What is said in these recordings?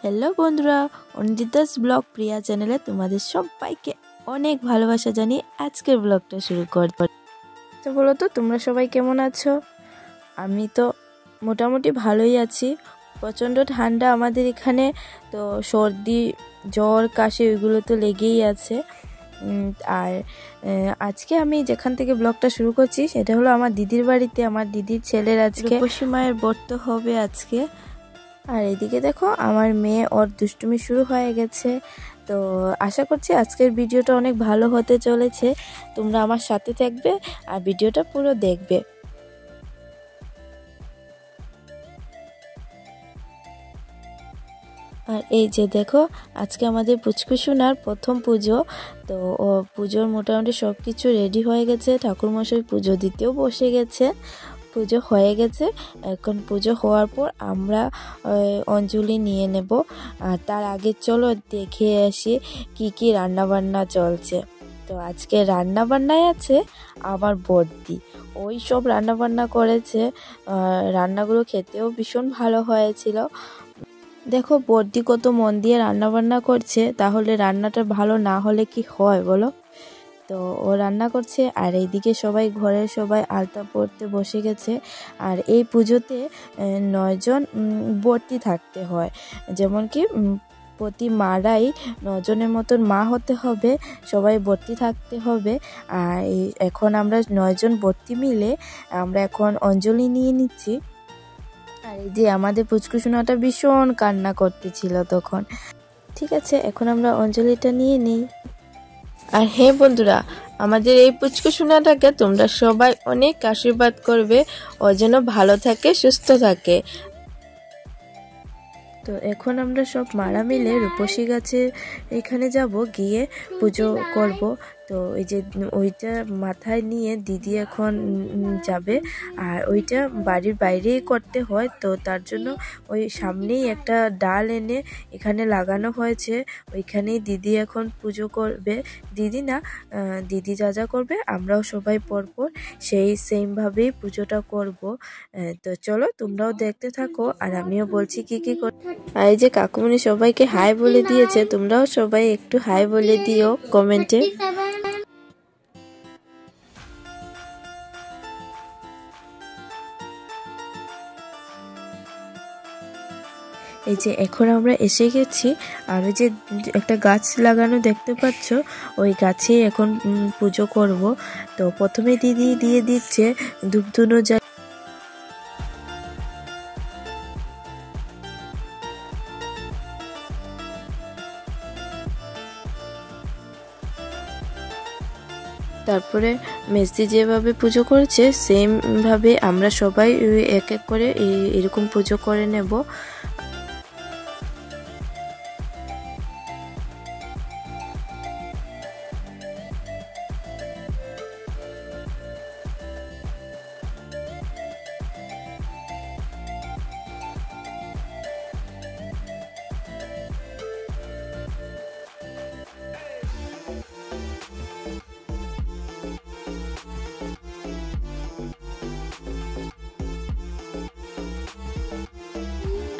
Hello বন্ধুরা, অনিন্দিতাস blog প্রিয়া চ্যানেলে তোমাদের সবাইকে অনেক ভালোবাসা জানিয়ে আজকের ব্লগটা শুরু করব। তো বলো তো তোমরা সবাই কেমন আছো? আমি তো মোটামুটি ভালোই আছি। প্রচণ্ড ঠান্ডা আমাদের এখানে, তো সর্দি জ্বর কাশি ওইগুলো তো লেগেই আছে। আর আজকে আমি যেখান থেকে ব্লগটা শুরু করছি সেটা হলো আমার দিদির বাড়িতে। আমার দিদির ছেলের আজকে রূপসী মায়ের ব্রত হবে আজকে। আর এদিকে দেখো আমার মেয়ে ওর দুষ্টুমি শুরু হয়ে গেছে। তো আশা করছি আজকের ভিডিওটা অনেক ভালো হতে চলেছে। তোমরা আমার সাথে থাকবে আর ভিডিওটা পুরো দেখবে। আর এই যে দেখো আজকে আমাদের পুচকু সোনার প্রথম পুজো। তো ও পুজোর মোটামুটি সব কিছু রেডি হয়ে গেছে। ঠাকুরমশাই পুজো দিতেও বসে গেছে। পুজো হয়ে গেছে, এখন পুজো হওয়ার পর আমরা অঞ্জলি নিয়ে নেব। আর তার আগে চলো দেখে আসি কি কি রান্নাবান্না চলছে। তো আজকে রান্নাবান্নায় আছে আমার বড়দি, ওই সব রান্নাবান্না করেছে। রান্নাগুলো খেতেও ভীষণ ভালো হয়েছিল। দেখো বড়দি কত মন দিয়ে রান্নাবান্না করছে, তাহলে রান্নাটা ভালো না হলে কি হয় বলো? তো ও রান্না করছে আর এইদিকে সবাই ঘরের সবাই আলতা পড়তে বসে গেছে। আর এই পুজোতে 9 জন বর্তি থাকতে হয়, যেমন কি প্রতি মারাই 9 জনের মতন মা হতে হবে, সবাই ভর্তি থাকতে হবে। আর এখন আমরা 9 জন ভর্তি মিলে আমরা এখন অঞ্জলি নিয়ে নিচ্ছি। আর এই যে আমাদের পুচকু সোনাটা ভীষণ কান্না করতেছিল তখন। ঠিক আছে, এখন আমরা অঞ্জলিটা নিয়ে নিই। আর হ্যাঁ বন্ধুরা, আমাদের এই পুচকু সোনাটাকে তোমরা সবাই অনেক আশীর্বাদ করবে, ও যেন ভালো থাকে সুস্থ থাকে। তো এখন আমরা সব মারা মিলে রূপসী গাছে এখানে যাব, গিয়ে পুজো করব। তো এই যে ওইটা মাথায় নিয়ে দিদি এখন যাবে। আর ওইটা বাড়ির বাইরেই করতে হয়, তো তার জন্য ওই সামনেই একটা ডাল এনে এখানে লাগানো হয়েছে, ওইখানেই দিদি এখন পুজো করবে। দিদি না, দিদি যা যা করবে আমরাও সবাই পরপর সেই সেমভাবেই পুজোটা করব। তো চলো তোমরাও দেখতে থাকো আর আমিও বলছি কি কি কর। আর এই যে কাকুমনি সবাইকে হাই বলে দিয়েছে, তোমরাও সবাই একটু হাই বলে দিও কমেন্টে। এই যে এখন আমরা এসে গেছি, আর ওই যে একটা গাছ লাগানো দেখতে পাচ্ছ, ওই গাছেই এখন পুজো করব। তো প্রথমে দিদি দিয়ে দিচ্ছে ধূপধুনো যা। তারপরে মেজদি যেভাবে পুজো করেছে সেমভাবে আমরা সবাই এক এক করে এরকম পুজো করে নেব।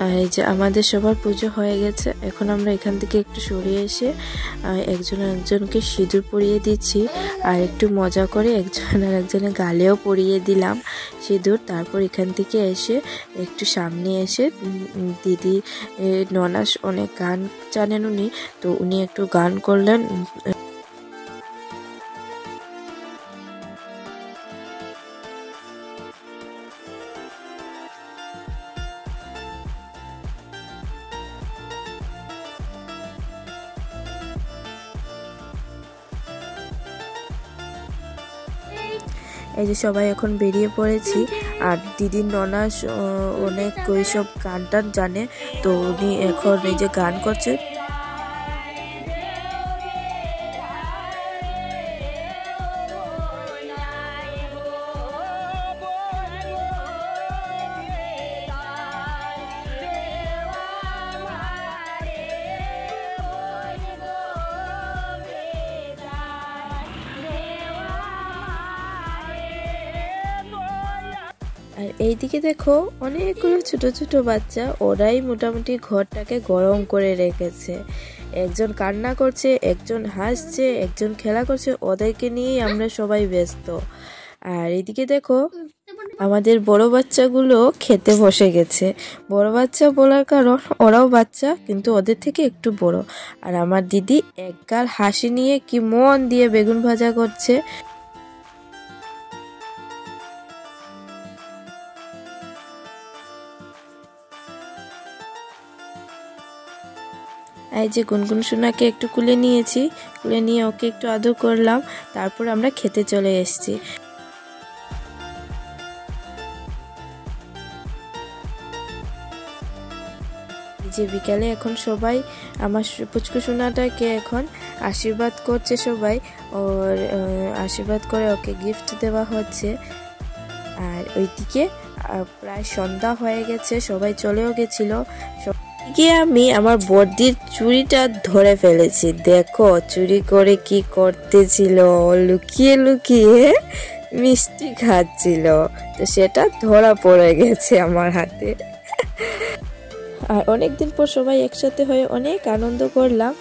আর এই যে আমাদের সবার পুজো হয়ে গেছে, এখন আমরা এখান থেকে একটু সরিয়ে এসে একজন একজনকে সিঁদুর পরিয়ে দিচ্ছি। আর একটু মজা করে একজন আর একজনের গালেও পরিয়ে দিলাম সিঁদুর। তারপর এখান থেকে এসে একটু সামনে এসে দিদি ননাস অনেক গান জানেন উনি, তো উনি একটু গান করলেন। এই যে সবাই এখন বেরিয়ে পড়েছি। আর দিদির ননাস অনেক ওইসব গান টান জানে, তো উনি এখন এই যে গান করছে। আর এইদিকে দেখো অনেকগুলো ছোট ছোট বাচ্চা, ওরাই মোটামুটি ঘরটাকে গরম করে রেখেছে। একজন কান্না করছে, একজন হাসছে, একজন খেলা করছে, ওদেরকে নিয়েই আমরা সবাই ব্যস্ত। আর এদিকে দেখো আমাদের বড় বাচ্চাগুলো খেতে বসে গেছে। বড় বাচ্চা বলার কারণ ওরাও বাচ্চা কিন্তু ওদের থেকে একটু বড়। আর আমার দিদি একগাল হাসি নিয়ে কি মন দিয়ে বেগুন ভাজা করছে। এই যে গুনগুন সোনাকে একটু কুলে নিয়েছি, কুলে নিয়ে ওকে একটু আদর করলাম, তারপর আমরা খেতে চলে এসেছি। যে বিকালে এখন সবাই আমার পুচকু সোনাটাকে এখন আশীর্বাদ করছে, সবাই ওর আশীর্বাদ করে ওকে গিফট দেওয়া হচ্ছে। আর ওইদিকে প্রায় সন্ধ্যা হয়ে গেছে, সবাই চলেও গেছিল। গিয়ে আমি আমার বড়দির চুড়িটা ধরে ফেলেছি। দেখো চুরি করে কি করতেছিল, লুকিয়ে লুকিয়ে মিষ্টি খাচ্ছিল, তো সেটা ধরা পড়ে গেছে আমার হাতে। আর অনেকদিন পর সবাই একসাথে হয়ে অনেক আনন্দ করলাম।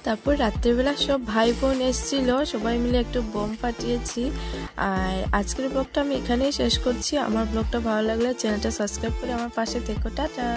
তারপর রাত্রেবেলা সব ভাই বোন এসেছিল, সবাই মিলে একটু বোম ফাটিয়েছি। আর আজকের ব্লগটা আমি এখানেই শেষ করছি। আমার ব্লগটা ভালো লাগলে চ্যানেলটা সাবস্ক্রাইব করে আমার পাশে থেকো। টাটা।